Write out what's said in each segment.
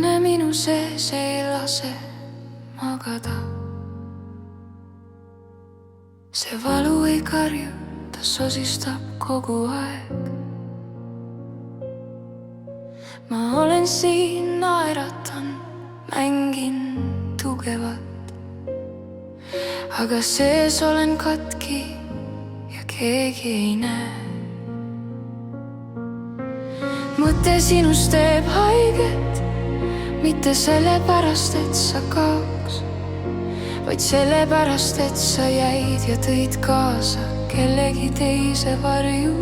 tunne minu sees ei lase magada. See valu ei karju, ta sosistab kogu aeg. Ma olen siin, naeratan, mängin tugevat, aga sees olen katki ja keegi ei näe. Mõte sinust teeb haiget, mitte sellepärast, et sa kaoks, vaid sellepärast, et sa jäid ja tõid kaasa kellegi teise varju.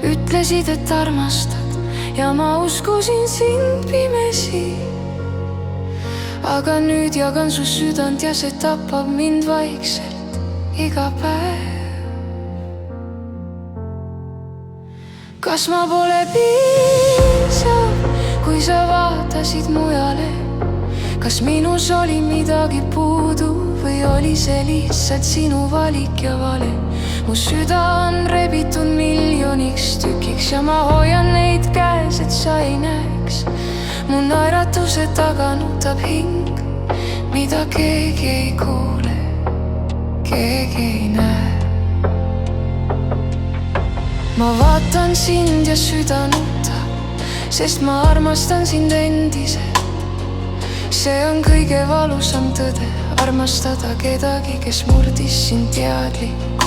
Ütlesid, et armastad ja ma uskusin sind pimesi, aga nüüd jagan su südant ja see tapab mind vaikselt iga päev. Kas ma pole piisav, kui sa vaatasid mujale? Kas minus oli midagi puudu või oli see lihtsalt sinu valik ja vale? Mu süda on rebitud miljoniks tükiks ja ma hoian neid käes, et sa ei näeks. Mu naeratuse taga nutab hing, mida keegi ei kuule, keegi ei näe. Ma vaatan sind ja süda nutab, sest ma armastan sind endiselt. See on kõige valusam tõde, armastada kedagi, kes murdis sind teadlikult.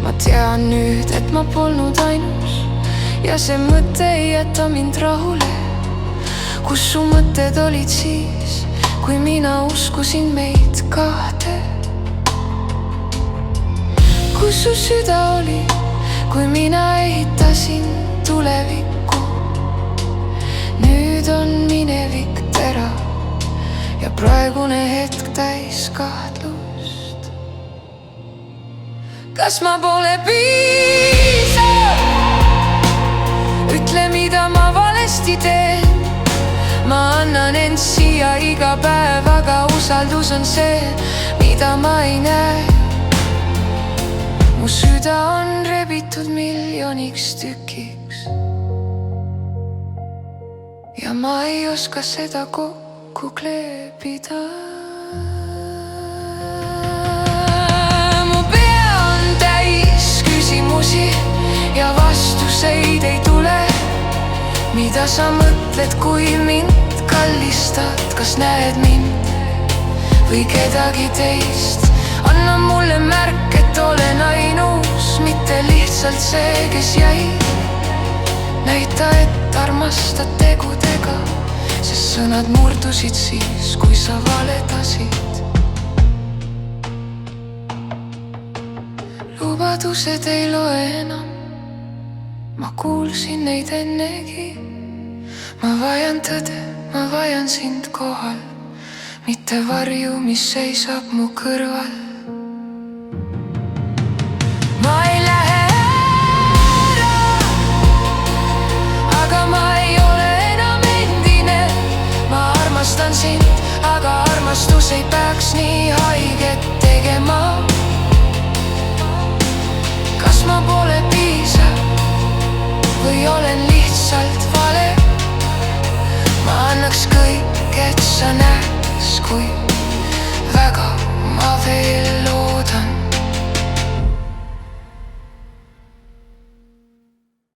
Ma tean nüüd, et ma polnud ainus ja see mõte ei jäta mind rahule. Kus su mõtted olid siis, kui mina uskusin meid kahte? Kus su süda oli, kui mina ehitasin tulevikku? Nüüd on minevik terav ja praegune hetk täis kahtlust. Kas ma pole piisav? Ütle, mida ma valesti teen. Ma annan end siia iga päev, aga usaldus on see, mida ma ei näe. Mu süda on rebitud miljoniks tükiks ja ma ei oska seda kokku kleepida. Mu pea on täis küsimusi ja vastuseid ei tule. Mida sa mõtled, kui mind kallistad? Kas näed mind või kedagi teist? Anna mulle märk, et olen ainus, mitte lihtsalt see, kes jäi. Näita, et armastad tegudega, sest sõnad murdusid siis, kui sa valetasid. Lubadused ei loe enam, ma kuulsin neid ennegi. Ma vajan tõde, ma vajan sind kohal, mitte varju, mis seisab mu kõrval. Ma ei lähe ära, aga ma ei ole enam endine. Ma armastan sind, aga armastus ei peaks nii haiget tegema. Kas ma pole piisav või olen lihtsalt vale? Ma annaks kõik, et sa